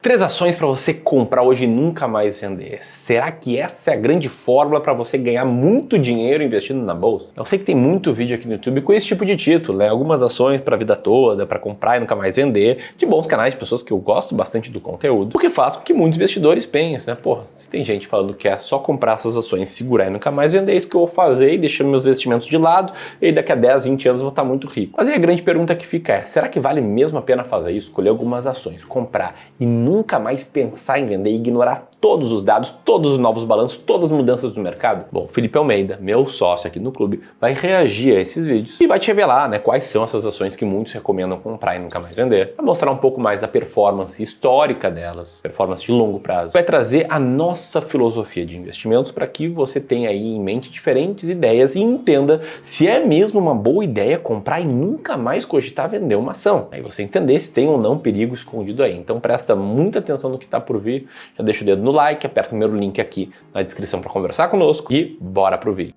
3 ações para você comprar hoje e nunca mais vender. Será que essa é a grande fórmula para você ganhar muito dinheiro investindo na bolsa? Eu sei que tem muito vídeo aqui no YouTube com esse tipo de título, né? Algumas ações para a vida toda, para comprar e nunca mais vender, de bons canais de pessoas que eu gosto bastante do conteúdo, o que faz com que muitos investidores pensem, né? Pô, se tem gente falando que é só comprar essas ações, segurar e nunca mais vender, é isso que eu vou fazer e deixando meus investimentos de lado e daqui a 10, 20 anos eu vou estar muito rico. Mas aí a grande pergunta que fica é, será que vale mesmo a pena fazer isso? Escolher algumas ações, comprar e nunca mais pensar em vender e ignorar todos os dados, todos os novos balanços, todas as mudanças do mercado? Bom, Felipe Almeida, meu sócio aqui no clube, vai reagir a esses vídeos e vai te revelar, né, quais são essas ações que muitos recomendam comprar e nunca mais vender. Vai mostrar um pouco mais da performance histórica delas, performance de longo prazo. Vai trazer a nossa filosofia de investimentos para que você tenha aí em mente diferentes ideias e entenda se é mesmo uma boa ideia comprar e nunca mais cogitar vender uma ação. Aí você entender se tem ou não perigo escondido aí. Então presta muita atenção no que está por vir, já deixa o dedo no like, aperta o primeiro link aqui na descrição para conversar conosco e bora pro vídeo.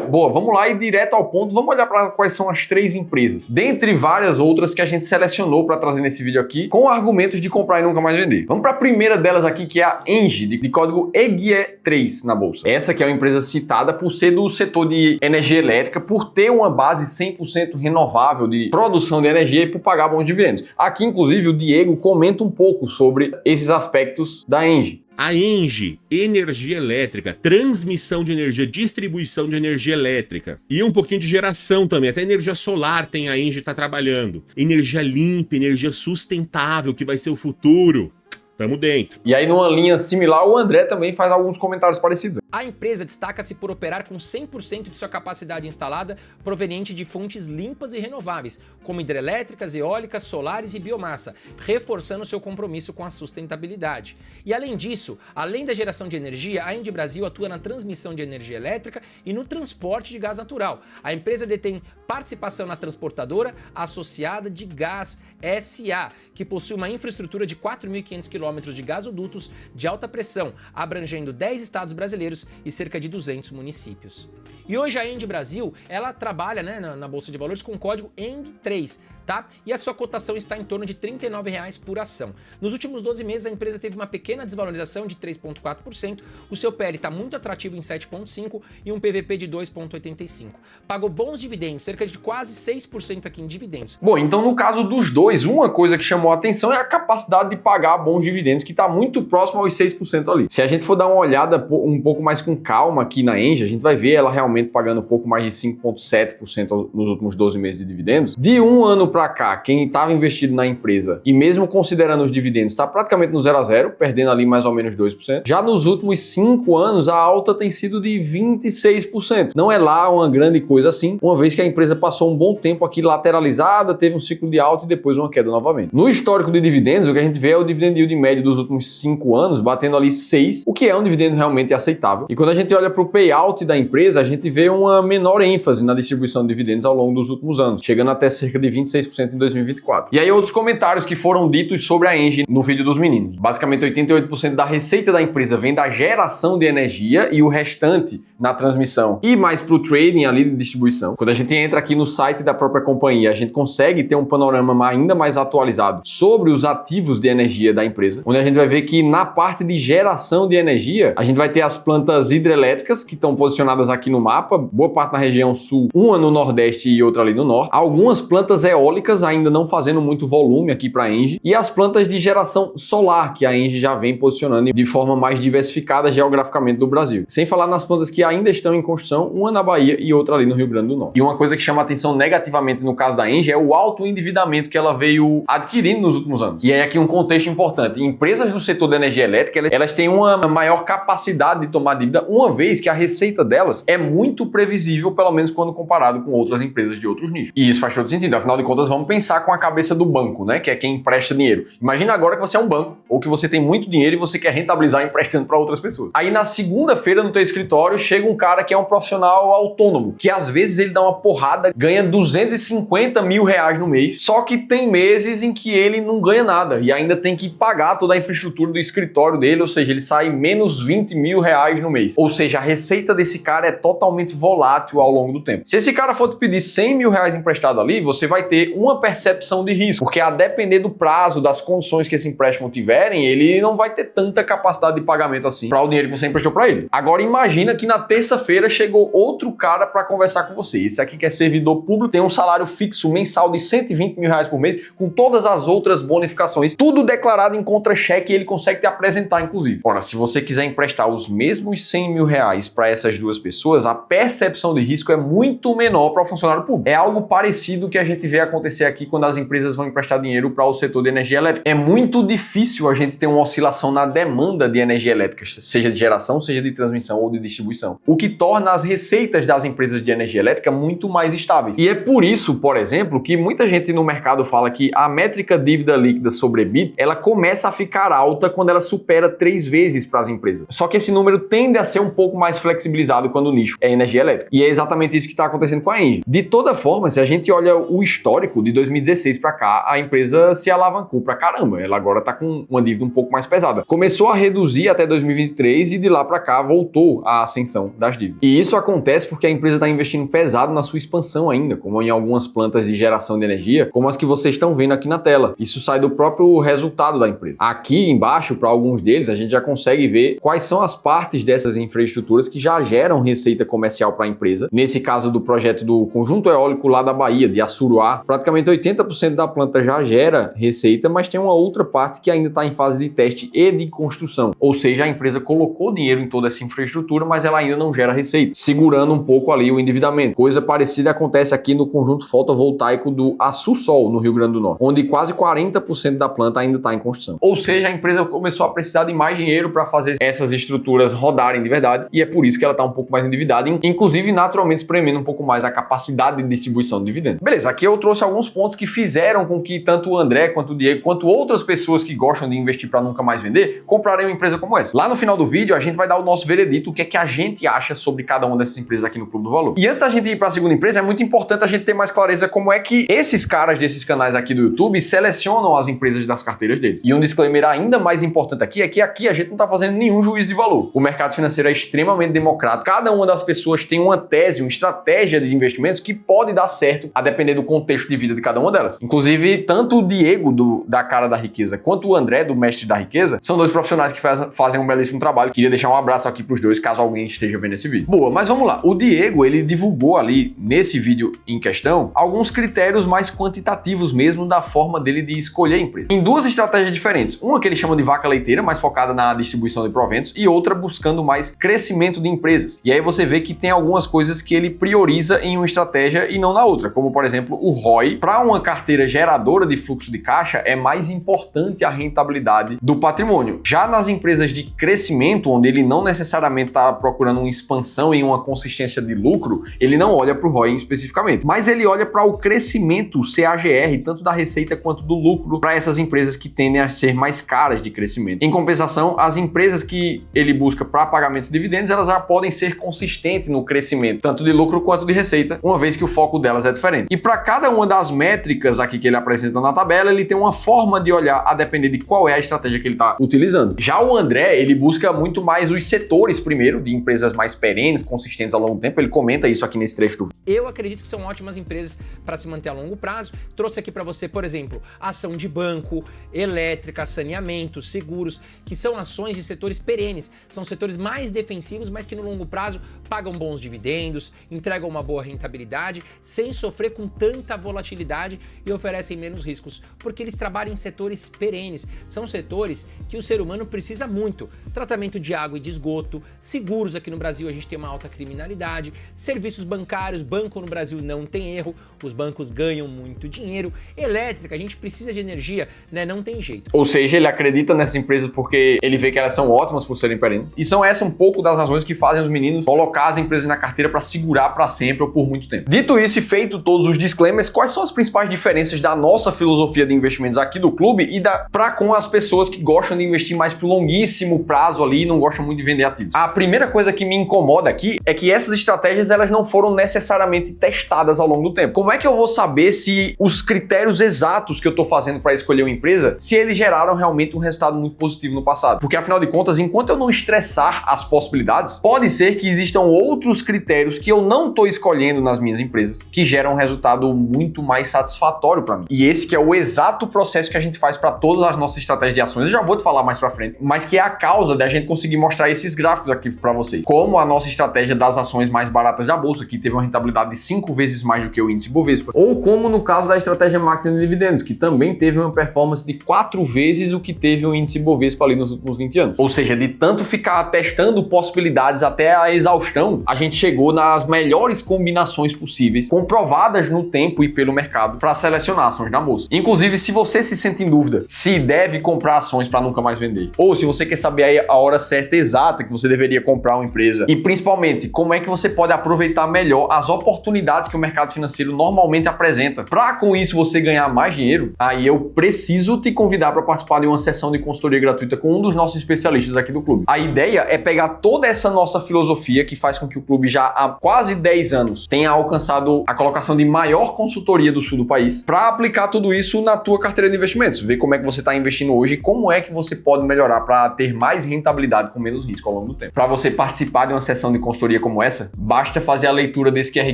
Boa, vamos lá e direto ao ponto, vamos olhar para quais são as 3 empresas, dentre várias outras que a gente selecionou para trazer nesse vídeo aqui, com argumentos de comprar e nunca mais vender. Vamos para a primeira delas aqui, que é a Engie, de código EGIE3 na bolsa. Essa que é uma empresa citada por ser do setor de energia elétrica, por ter uma base 100% renovável de produção de energia e por pagar bons dividendos. Aqui, inclusive, o Diego comenta um pouco sobre esses aspectos da Engie. A Engie, energia elétrica, transmissão de energia, distribuição de energia elétrica e um pouquinho de geração também, até energia solar tem a Engie tá trabalhando. Energia limpa, energia sustentável, que vai ser o futuro. Tamo dentro. E aí, numa linha similar, o André também faz alguns comentários parecidos. A empresa destaca-se por operar com 100% de sua capacidade instalada proveniente de fontes limpas e renováveis, como hidrelétricas, eólicas, solares e biomassa, reforçando seu compromisso com a sustentabilidade. E além disso, além da geração de energia, a Engie Brasil atua na transmissão de energia elétrica e no transporte de gás natural. A empresa detém participação na transportadora Associada de Gás SA, que possui uma infraestrutura de 4.500 km de gasodutos de alta pressão, abrangendo 10 estados brasileiros e cerca de 200 municípios. E hoje a Engie Brasil, ela trabalha, né, na Bolsa de Valores com o código ENG3, tá? E a sua cotação está em torno de R$ 39,00 por ação. Nos últimos 12 meses, a empresa teve uma pequena desvalorização de 3,4%, o seu PL está muito atrativo em 7,5% e um PVP de 2,85%. Pagou bons dividendos, cerca de quase 6% aqui em dividendos. Bom, então no caso dos dois, uma coisa que chamou a atenção é a capacidade de pagar bons dividendos, que está muito próximo aos 6% ali. Se a gente for dar uma olhada um pouco mais com calma aqui na Engie, a gente vai ver ela realmente pagando um pouco mais de 5,7% nos últimos 12 meses de dividendos. De um ano para cá, quem estava investido na empresa e mesmo considerando os dividendos está praticamente no 0 a 0, perdendo ali mais ou menos 2%. Já nos últimos 5 anos, a alta tem sido de 26%. Não é lá uma grande coisa assim, uma vez que a empresa passou um bom tempo aqui lateralizada, teve um ciclo de alta e depois uma queda novamente. No histórico de dividendos, o que a gente vê é o dividend yield médio dos últimos 5 anos, batendo ali 6, o que é um dividendo realmente aceitável. E quando a gente olha para o payout da empresa, a gente vê uma menor ênfase na distribuição de dividendos ao longo dos últimos anos, chegando até cerca de 26% em 2024. E aí outros comentários que foram ditos sobre a Engie no vídeo dos meninos. Basicamente 88% da receita da empresa vem da geração de energia e o restante na transmissão e mais para o trading ali de distribuição. Quando a gente entra aqui no site da própria companhia, a gente consegue ter um panorama ainda mais atualizado sobre os ativos de energia da empresa, onde a gente vai ver que na parte de geração de energia, a gente vai ter as plantas hidrelétricas que estão posicionadas aqui no mapa, boa parte na região sul, uma no nordeste e outra ali no norte. Algumas plantas eólicas ainda não fazendo muito volume aqui para a Engie e as plantas de geração solar que a Engie já vem posicionando de forma mais diversificada geograficamente do Brasil. Sem falar nas plantas que ainda estão em construção, uma na Bahia e outra ali no Rio Grande do Norte. E uma coisa que chama atenção negativamente no caso da Engie é o alto endividamento que ela veio adquirindo nos últimos anos. E aí aqui um contexto importante. Empresas do setor da energia elétrica, elas têm uma maior capacidade de tomar dívida, uma vez que a receita delas é muito previsível, pelo menos quando comparado com outras empresas de outros nichos. E isso faz todo sentido. Afinal de contas, vamos pensar com a cabeça do banco, né? Que é quem empresta dinheiro. Imagina agora que você é um banco ou que você tem muito dinheiro e você quer rentabilizar emprestando para outras pessoas. Aí na segunda-feira no teu escritório chega um cara que é um profissional autônomo, que às vezes ele dá uma porrada, ganha 250 mil reais no mês, só que tem meses em que ele não ganha nada e ainda tem que pagar toda a infraestrutura do escritório dele, ou seja, ele sai menos 20 mil reais no mês. Ou seja, a receita desse cara é totalmente volátil ao longo do tempo. Se esse cara for te pedir 100 mil reais emprestado ali, você vai ter uma percepção de risco, porque a depender do prazo, das condições que esse empréstimo tiverem, ele não vai ter tanta capacidade de pagamento assim para o dinheiro que você emprestou para ele. Agora imagina que na terça-feira chegou outro cara para conversar com você. Esse aqui que é servidor público, tem um salário fixo mensal de 120 mil reais por mês, com todas as outras bonificações, tudo declarado em contra-cheque e ele consegue te apresentar, inclusive. Ora, se você quiser emprestar os mesmos 100 mil reais para essas duas pessoas, a percepção de risco é muito menor para o funcionário público. É algo parecido que a gente vê acontecer aqui quando as empresas vão emprestar dinheiro para o setor de energia elétrica. É muito difícil a gente ter uma oscilação na demanda de energia elétrica, seja de geração, seja de transmissão ou de distribuição, o que torna as receitas das empresas de energia elétrica muito mais estáveis. E é por isso, por exemplo, que muita gente no mercado fala que a métrica dívida líquida sobre EBIT, ela começa a ficar alta quando ela supera 3 vezes para as empresas. Só que esse número tende a ser um pouco mais flexibilizado quando o nicho é energia elétrica. E é exatamente isso que está acontecendo com a Engie. De toda forma, se a gente olha o histórico de 2016 para cá, a empresa se alavancou pra caramba. Ela agora está com uma dívida um pouco mais pesada. Começou a reduzir até 2023 e de lá para cá voltou a ascensão das dívidas. E isso acontece porque a empresa está investindo pesado na sua expansão ainda, como em algumas plantas de geração de energia, como as que vocês estão vendo aqui na tela. Isso sai do próprio resultado da empresa. Aqui embaixo, para alguns deles, a gente já consegue ver quais são as partes dessas infraestruturas que já geram receita comercial para a empresa. Nesse caso do projeto do conjunto eólico lá da Bahia, de Assuruá, praticamente 80% da planta já gera receita, mas tem uma outra parte que ainda está em fase de teste e de construção. Ou seja, a empresa colocou dinheiro em toda essa infraestrutura, mas ela ainda não gera receita, segurando um pouco ali o endividamento. Coisa parecida acontece aqui no conjunto fotovoltaico do Açu-Sol, no Rio Grande do Norte, onde quase 40% da planta ainda está em construção. Ou seja, a empresa começou a precisar de mais dinheiro para fazer essas estruturas rodarem de verdade, e é por isso que ela está um pouco mais endividada, inclusive naturalmente espremendo um pouco mais a capacidade de distribuição de dividendos. Beleza, aqui eu trouxe alguns pontos que fizeram com que tanto o André, quanto o Diego, quanto outras pessoas que gostam de investir para nunca mais vender, comprarem uma empresa como essa. Lá no final do vídeo, a gente vai dar o nosso veredito, o que é que a gente acha sobre cada uma dessas empresas aqui no Clube do Valor. E antes da gente ir para a segunda empresa, é muito importante a gente ter mais clareza como é que esses caras desses canais aqui do YouTube selecionam as empresas das carteiras deles. E um disclaimer ainda mais importante aqui é que aqui a gente não está fazendo nenhum juízo de valor. O mercado financeiro é extremamente democrático. Cada uma das pessoas tem uma tese, uma estratégia de investimentos que pode dar certo a depender do contexto de vida de cada uma delas. Inclusive, tanto o Diego da Cara da Riqueza quanto o André do Mestre da Riqueza são dois profissionais que fazem um belíssimo trabalho. Queria deixar um abraço aqui pros dois, caso alguém esteja vendo esse vídeo. Boa, mas vamos lá. O Diego, ele divulgou ali nesse vídeo em questão alguns critérios mais quantitativos mesmo da forma dele de escolher a empresa. Em duas estratégias diferentes. Uma que ele chama de vaca leiteira, mais focada na distribuição de proventos, e outra buscando mais crescimento de empresas. E aí você vê que tem algumas coisas que ele prioriza em uma estratégia e não na outra, como por exemplo o ROI. Para uma carteira geradora de fluxo de caixa, é mais importante a rentabilidade do patrimônio. Já nas empresas de crescimento, onde ele não necessariamente está procurando uma expansão e uma consistência de lucro, ele não olha para o ROI especificamente, mas ele olha para o crescimento, o CAGR, tanto da receita quanto do lucro, para essas empresas que tendem a ser mais caras de crescimento. Em compensação, as empresas que ele busca para pagamento de dividendos, elas já podem ser consistentes no crescimento, tanto de lucro quanto de receita, uma vez que o foco delas é diferente. E para cada uma das métricas aqui que ele apresenta na tabela, ele tem uma forma de olhar a depender de qual é a estratégia que ele está utilizando. Já o André, ele busca muito mais os setores primeiro, de empresas mais perenes, consistentes ao longo do tempo. Ele comenta isso aqui nesse trecho do vídeo. Eu acredito que são ótimas empresas para se manter a longo prazo. Trouxe aqui para você, por exemplo, ação de banco, elétrica, saneamento, seguros, que são ações de setores perenes. São setores mais defensivos, mas que no longo prazo pagam bons dividendos, entregam uma boa rentabilidade, sem sofrer com tanta volatilidade e oferecem menos riscos, porque eles trabalham em setores perenes. São setores que o ser humano precisa muito. Tratamento de água e de esgoto, seguros, aqui no Brasil a gente tem uma alta criminalidade, serviços bancários, banco no Brasil não tem erro, os bancos ganham muito dinheiro, elétrica, a gente precisa de energia, né? Não tem jeito. Ou seja, ele acredita nessas empresas porque ele vê que elas são ótimas por serem perenes. E são essas um pouco das razões que fazem os meninos colocar as empresas na carteira para segurar para sempre ou por muito tempo. Dito isso e feito todos os disclaimers, quais são as principais diferenças da nossa filosofia de investimentos aqui do clube e para com as pessoas que gostam de investir mais pro longuíssimo prazo ali e não gostam muito de vender ativos? A primeira coisa que me incomoda aqui é que essas estratégias elas não foram necessariamente testadas ao longo do tempo. Como é que eu vou saber se os critérios exatos que eu estou fazendo para escolher uma empresa, se eles geraram realmente um resultado muito positivo no passado? Porque afinal de contas, enquanto eu não estressar as possibilidades, pode ser que existam outros critérios que eu não estou escolhendo nas minhas empresas que geram um resultado muito muito mais satisfatório para mim. E esse que é o exato processo que a gente faz para todas as nossas estratégias de ações. Eu já vou te falar mais para frente, mas que é a causa da gente conseguir mostrar esses gráficos aqui para vocês. Como a nossa estratégia das ações mais baratas da bolsa, que teve uma rentabilidade de 5 vezes mais do que o índice Bovespa, ou como no caso da estratégia máquina de dividendos, que também teve uma performance de 4 vezes o que teve o índice Bovespa ali nos últimos 20 anos. Ou seja, de tanto ficar testando possibilidades até a exaustão, a gente chegou nas melhores combinações possíveis, comprovadas no tempo e pelo mercado, para selecionar ações na bolsa. Inclusive, se você se sente em dúvida se deve comprar ações para nunca mais vender, ou se você quer saber a hora certa exata que você deveria comprar uma empresa, e principalmente como é que você pode aproveitar melhor as oportunidades que o mercado financeiro normalmente apresenta, para com isso você ganhar mais dinheiro, aí eu preciso te convidar para participar de uma sessão de consultoria gratuita com um dos nossos especialistas aqui do clube. A ideia é pegar toda essa nossa filosofia que faz com que o clube já há quase 10 anos tenha alcançado a colocação de maior consultoria do sul do país, para aplicar tudo isso na tua carteira de investimentos, ver como é que você está investindo hoje e como é que você pode melhorar para ter mais rentabilidade com menos risco ao longo do tempo. Para você participar de uma sessão de consultoria como essa, basta fazer a leitura desse QR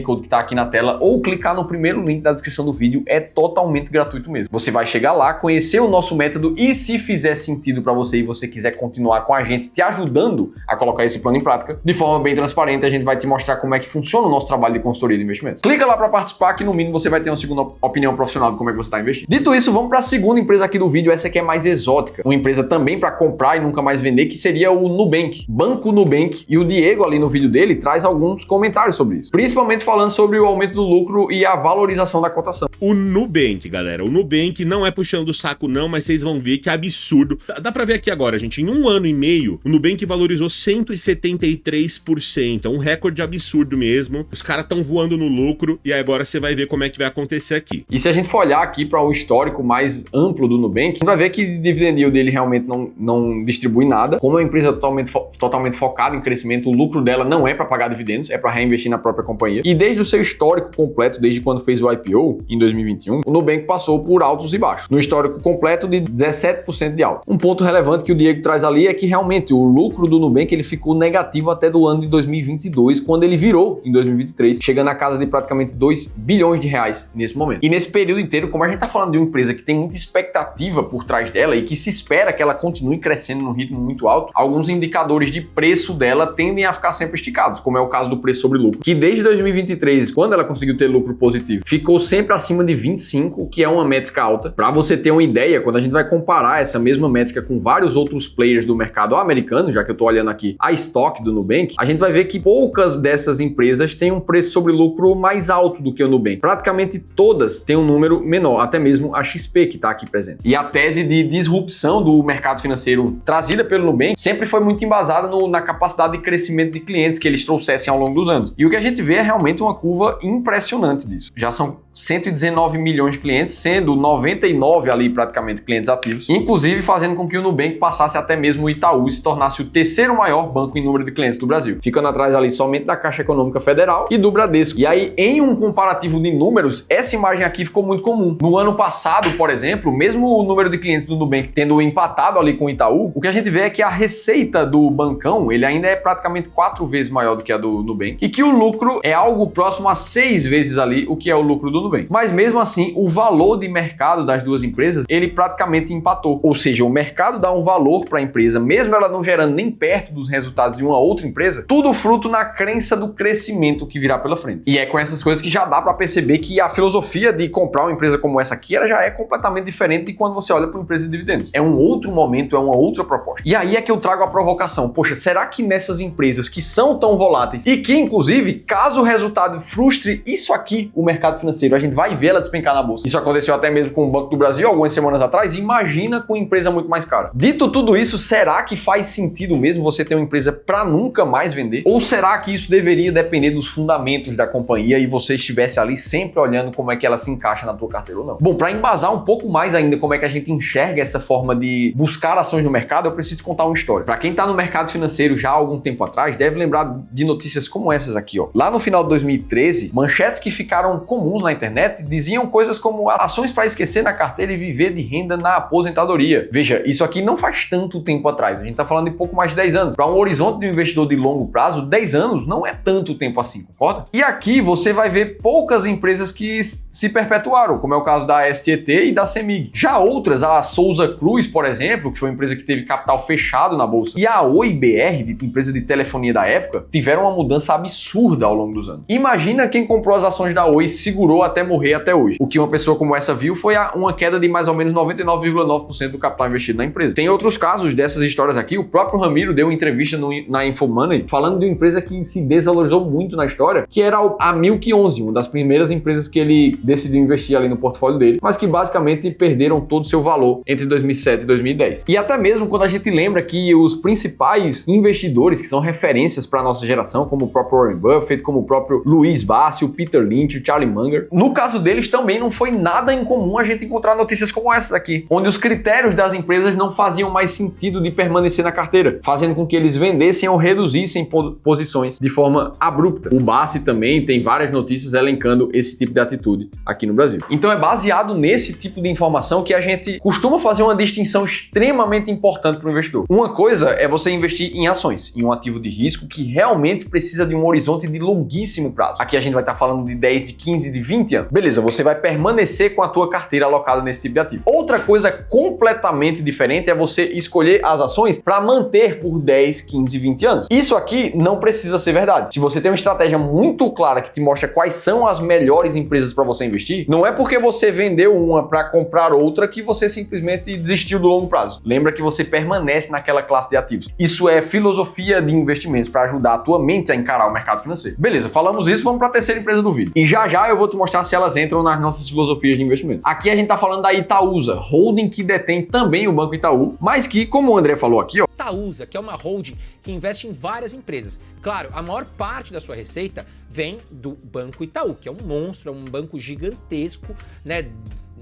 Code que está aqui na tela ou clicar no primeiro link da descrição do vídeo, é totalmente gratuito mesmo. Você vai chegar lá, conhecer o nosso método e se fizer sentido para você e você quiser continuar com a gente te ajudando a colocar esse plano em prática, de forma bem transparente, a gente vai te mostrar como é que funciona o nosso trabalho de consultoria de investimentos. Clica lá para participar que no mínimo você vai ter uma segunda opinião profissional de como é que você está investindo. Dito isso, vamos para a segunda empresa aqui do vídeo, essa aqui é mais exótica. Uma empresa também para comprar e nunca mais vender, que seria o Nubank. Banco Nubank. E o Diego ali no vídeo dele traz alguns comentários sobre isso. Principalmente falando sobre o aumento do lucro e a valorização da cotação. O Nubank, galera. O Nubank não é puxando o saco não, mas vocês vão ver que é absurdo. Dá pra ver aqui agora, gente. Em 1 ano e meio, o Nubank valorizou 173%. É um recorde absurdo mesmo. Os caras estão voando no lucro e agora você vai ver como é que vai acontecer aqui. E se a gente for olhar aqui para o histórico mais amplo do Nubank, a gente vai ver que o dividend yield dele realmente não distribui nada. Como é uma empresa totalmente focada em crescimento, o lucro dela não é para pagar dividendos, é para reinvestir na própria companhia. E desde o seu histórico completo, desde quando fez o IPO, em 2021, o Nubank passou por altos e baixos. No histórico completo de 17% de alta. Um ponto relevante que o Diego traz ali é que realmente o lucro do Nubank ele ficou negativo até do ano de 2022, quando ele virou em 2023, chegando a casa de praticamente 2 bilhões de reais nesse momento. E nesse período inteiro, como a gente está falando de uma empresa que tem muita expectativa por trás dela e que se espera que ela continue crescendo num ritmo muito alto, alguns indicadores de preço dela tendem a ficar sempre esticados, como é o caso do preço sobre lucro, que desde 2023, quando ela conseguiu ter lucro positivo, ficou sempre acima de 25, que é uma métrica alta. Para você ter uma ideia, quando a gente vai comparar essa mesma métrica com vários outros players do mercado americano, já que eu estou olhando aqui a stock do Nubank, a gente vai ver que poucas dessas empresas têm um preço sobre lucro mais alto do que o Nubank. Praticamente todas têm um número menor, até mesmo a XP que está aqui presente. E a tese de disrupção do mercado financeiro trazida pelo Nubank sempre foi muito embasada na capacidade de crescimento de clientes que eles trouxessem ao longo dos anos. E o que a gente vê é realmente uma curva impressionante disso. Já são 119 milhões de clientes, sendo 99 ali praticamente clientes ativos, inclusive fazendo com que o Nubank passasse até mesmo o Itaú e se tornasse o terceiro maior banco em número de clientes do Brasil, ficando atrás ali somente da Caixa Econômica Federal e do Bradesco. E aí, em um comparativo de números, essa imagem aqui ficou muito comum. No ano passado, por exemplo, mesmo o número de clientes do Nubank tendo empatado ali com o Itaú, o que a gente vê é que a receita do bancão, ele ainda é praticamente 4 vezes maior do que a do Nubank, e que o lucro é algo próximo a 6 vezes ali o que é o lucro do Nubank. Mas mesmo assim, o valor de mercado das duas empresas, ele praticamente empatou. Ou seja, o mercado dá um valor para a empresa, mesmo ela não gerando nem perto dos resultados de uma outra empresa, tudo fruto na crença do crescimento que virá pela frente. E é com essas coisas que já dá para perceber que a filosofia de comprar uma empresa como essa aqui, ela já é completamente diferente de quando você olha para uma empresa de dividendos. É um outro momento, é uma outra proposta. E aí é que eu trago a provocação. Poxa, será que nessas empresas que são tão voláteis e que, inclusive, caso o resultado frustre isso aqui, o mercado financeiro, a gente vai ver ela despencar na bolsa. Isso aconteceu até mesmo com o Banco do Brasil algumas semanas atrás. Imagina com uma empresa muito mais cara. Dito tudo isso, será que faz sentido mesmo você ter uma empresa para nunca mais vender? Ou será que isso deveria depender dos fundamentos da companhia e você estivesse ali sempre olhando como é que ela se encaixa na tua carteira ou não? Bom, para embasar um pouco mais ainda como é que a gente enxerga essa forma de buscar ações no mercado, eu preciso contar uma história. Para quem está no mercado financeiro já há algum tempo atrás, deve lembrar de notícias como essas aqui, ó. Lá no final de 2013, manchetes que ficaram comuns na internet diziam coisas como ações para esquecer na carteira e viver de renda na aposentadoria. Veja, isso aqui não faz tanto tempo atrás, a gente está falando de pouco mais de 10 anos. Para um horizonte de um investidor de longo prazo, 10 anos não é tanto tempo assim, concorda? E aqui você vai ver poucas empresas que se perpetuaram, como é o caso da STT e da CEMIG. Já outras, a Souza Cruz, por exemplo, que foi uma empresa que teve capital fechado na bolsa, e a Oi BR, empresa de telefonia da época, tiveram uma mudança absurda ao longo dos anos. Imagina quem comprou as ações da Oi e segurou até morrer até hoje. O que uma pessoa como essa viu foi uma queda de mais ou menos 99,9% do capital investido na empresa. Tem outros casos dessas histórias aqui. O próprio Ramiro deu uma entrevista na InfoMoney falando de uma empresa que se desvalorizou muito na história, que era a Milk11, uma das primeiras empresas que ele decidiu investir ali no portfólio dele, mas que basicamente perderam todo o seu valor entre 2007 e 2010. E até mesmo quando a gente lembra que os principais investidores que são referências para a nossa geração, como o próprio Warren Buffett, como o próprio Luiz Bassi, o Peter Lynch, o Charlie Munger, no caso deles também não foi nada incomum a gente encontrar notícias como essas aqui, onde os critérios das empresas não faziam mais sentido de permanecer na carteira, fazendo com que eles vendessem ou reduzissem posições de forma abrupta. O Bassi também tem várias notícias elencando esse tipo de atitude aqui no Brasil. Então é baseado nesse tipo de informação que a gente costuma fazer uma distinção extremamente importante para o investidor. Uma coisa é você investir em ações, em um ativo de risco que realmente precisa de um horizonte de longuíssimo prazo. Aqui a gente vai estar falando de 10, de 15, de 20 anos. Beleza, você vai permanecer com a tua carteira alocada nesse tipo de ativo. Outra coisa completamente diferente é você escolher as ações para manter por 10, 15, 20 anos. Isso aqui não precisa ser verdade. Se você tem uma estratégia muito clara que te mostra quais são as melhores empresas para você investir, não é porque você vendeu uma para comprar outra que você simplesmente desistiu do longo prazo. Lembra que você permanece naquela classe de ativos. Isso é filosofia de investimentos para ajudar a tua mente a encarar o mercado financeiro. Beleza, falamos isso, vamos para a terceira empresa do vídeo. E já eu vou te mostrar se elas entram nas nossas filosofias de investimento. Aqui a gente tá falando da Itaúsa, holding que detém também o Banco Itaú, mas que, como o André falou aqui, ó, Itaúsa, que é uma holding que investe em várias empresas. Claro, a maior parte da sua receita vem do Banco Itaú, que é um monstro, é um banco gigantesco, né?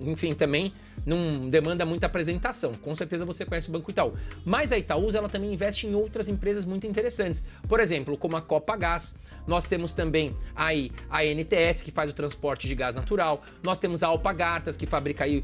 Enfim, também não demanda muita apresentação. Com certeza você conhece o Banco Itaú. Mas a Itaúsa, ela também investe em outras empresas muito interessantes. Por exemplo, como a Copagaz. Nós temos também aí a NTS, que faz o transporte de gás natural. Nós temos a Alpargatas, que fabrica aí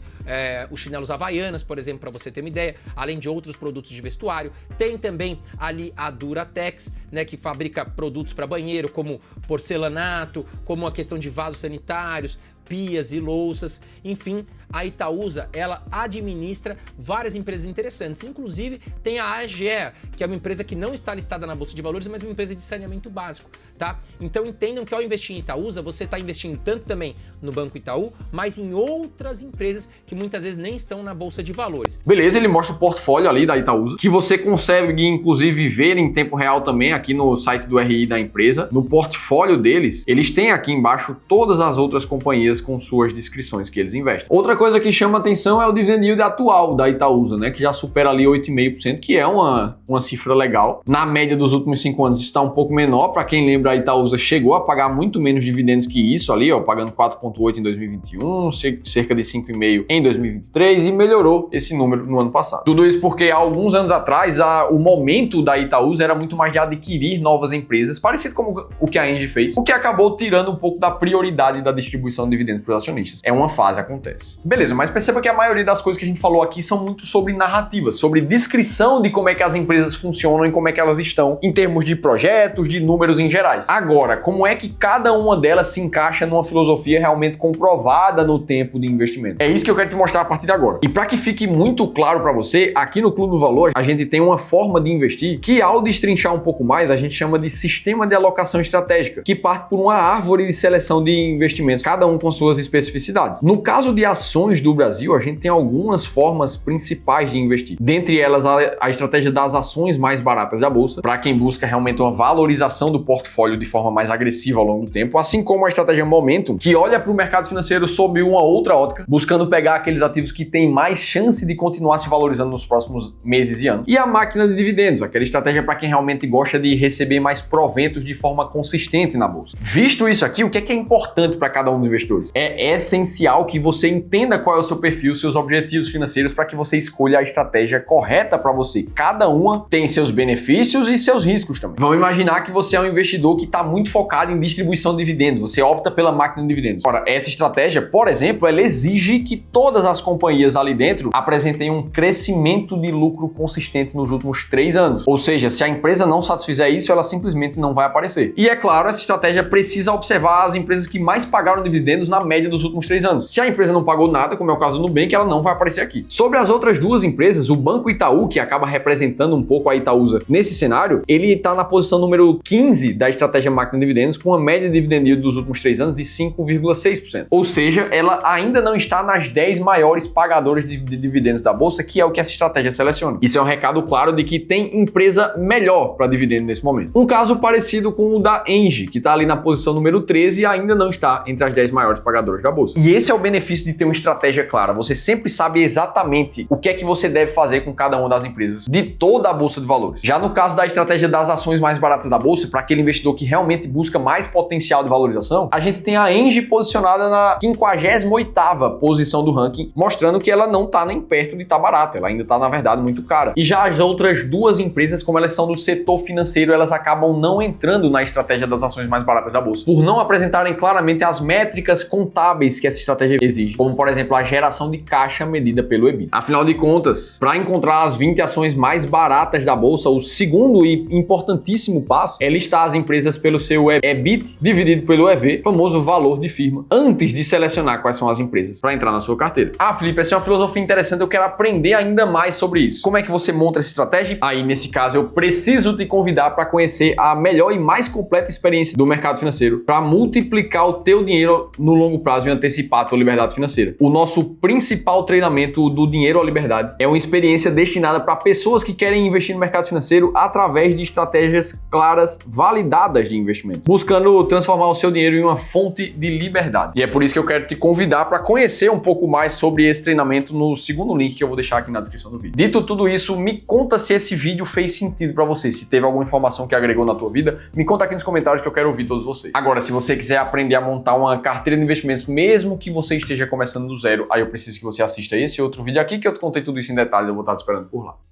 os chinelos Havaianas, por exemplo, para você ter uma ideia, além de outros produtos de vestuário. Tem também ali a Duratex, né, que fabrica produtos para banheiro, como porcelanato, como a questão de vasos sanitários, pias e louças. Enfim, a Itaúsa, ela administra várias empresas interessantes. Inclusive, tem a AGEA, que é uma empresa que não está listada na Bolsa de Valores, mas uma empresa de saneamento básico, tá? Então entendam que ao investir em Itaúsa, você está investindo tanto também no Banco Itaú, mas em outras empresas que muitas vezes nem estão na Bolsa de Valores. Beleza, ele mostra o portfólio ali da Itaúsa, que você consegue inclusive ver em tempo real também aqui no site do RI da empresa. No portfólio deles, eles têm aqui embaixo todas as outras companhias com suas descrições que eles investem. Outra coisa que chama atenção é o dividend yield atual da Itaúsa, né, que já supera ali 8,5%, que é uma cifra legal. Na média dos últimos 5 anos está um pouco menor. Para quem lembra, a Itaúsa chegou a pagar muito menos dividendos que isso ali, ó, pagando 4,8 em 2021, cerca de 5,5 em 2023 e melhorou esse número no ano passado. Tudo isso porque há alguns anos atrás o momento da Itaúsa era muito mais de adquirir novas empresas, parecido como o que a Engie fez, o que acabou tirando um pouco da prioridade da distribuição de dividendos para os acionistas. É uma fase, acontece. Beleza, mas perceba que a maioria das coisas que a gente falou aqui são muito sobre narrativas, sobre descrição de como é que as empresas funcionam e como é que elas estão em termos de projetos, de números em gerais. Agora, como é que cada uma delas se encaixa numa filosofia realmente comprovada no tempo de investimento? É isso que eu quero te mostrar a partir de agora. E para que fique muito claro para você, aqui no Clube do Valor, a gente tem uma forma de investir que, ao destrinchar um pouco mais, a gente chama de sistema de alocação estratégica, que parte por uma árvore de seleção de investimentos, cada um com suas especificidades. No caso de ações do Brasil, a gente tem algumas formas principais de investir. Dentre elas, a estratégia das ações mais baratas da bolsa, para quem busca realmente uma valorização do portfólio de forma mais agressiva ao longo do tempo, assim como a estratégia Momentum, que olha para o mercado financeiro sob uma outra ótica, buscando pegar aqueles ativos que têm mais chance de continuar se valorizando nos próximos meses e anos. E a máquina de dividendos, aquela estratégia para quem realmente gosta de receber mais proventos de forma consistente na bolsa. Visto isso aqui, o que é importante para cada um dos investidores? valores. É essencial que você entenda qual é o seu perfil, seus objetivos financeiros, para que você escolha a estratégia correta para você. Cada uma tem seus benefícios e seus riscos também. Vamos imaginar que você é um investidor que está muito focado em distribuição de dividendos, você opta pela máquina de dividendos. Ora, essa estratégia, por exemplo, ela exige que todas as companhias ali dentro apresentem um crescimento de lucro consistente nos últimos 3 anos. Ou seja, se a empresa não satisfizer isso, ela simplesmente não vai aparecer. E é claro, essa estratégia precisa observar as empresas que mais pagaram dividendos na média dos últimos 3 anos. Se a empresa não pagou nada, como é o caso do Nubank, ela não vai aparecer aqui. Sobre as outras duas empresas, o Banco Itaú, que acaba representando um pouco a Itaúsa nesse cenário, ele está na posição número 15 da estratégia máquina de dividendos, com uma média de dividend yield dos últimos 3 anos de 5,6%. Ou seja, ela ainda não está nas 10 maiores pagadoras de dividendos da bolsa, que é o que essa estratégia seleciona. Isso é um recado claro de que tem empresa melhor para dividendo nesse momento. Um caso parecido com o da Engie, que está ali na posição número 13 e ainda não está entre as 10 maiores pagadoras da bolsa. E esse é o benefício de ter uma estratégia clara. Você sempre sabe exatamente o que é que você deve fazer com cada uma das empresas de toda a bolsa de valores. Já no caso da estratégia das ações mais baratas da bolsa, para aquele investidor que realmente busca mais potencial de valorização, a gente tem a Engie posicionada na 58ª posição do ranking, mostrando que ela não está nem perto de estar barata, ela ainda está, na verdade, muito cara. E já as outras duas empresas, como elas são do setor financeiro, elas acabam não entrando na estratégia das ações mais baratas da bolsa, por não apresentarem claramente as métricas contábeis que essa estratégia exige, como, por exemplo, a geração de caixa medida pelo EBITDA. Afinal de contas, para encontrar as 20 ações mais baratas da bolsa, o segundo e importantíssimo passo é listar as empresas pelo seu EBIT dividido pelo EV, famoso valor de firma, antes de selecionar quais são as empresas para entrar na sua carteira. Ah, Felipe, essa é uma filosofia interessante, eu quero aprender ainda mais sobre isso. Como é que você monta essa estratégia? Aí, nesse caso, eu preciso te convidar para conhecer a melhor e mais completa experiência do mercado financeiro para multiplicar o teu dinheiro no longo prazo e antecipar a tua liberdade financeira. O nosso principal treinamento do Dinheiro à Liberdade é uma experiência destinada para pessoas que querem investir no mercado financeiro através de estratégias claras, validadas de investimento, buscando transformar o seu dinheiro em uma fonte de liberdade. E é por isso que eu quero te convidar para conhecer um pouco mais sobre esse treinamento no segundo link que eu vou deixar aqui na descrição do vídeo. Dito tudo isso, me conta se esse vídeo fez sentido para você, se teve alguma informação que agregou na tua vida, me conta aqui nos comentários que eu quero ouvir todos vocês. Agora, se você quiser aprender a montar uma carteira de investimentos, mesmo que você esteja começando do zero, aí eu preciso que você assista esse outro vídeo aqui que eu te contei tudo isso em detalhes, eu vou estar te esperando por lá.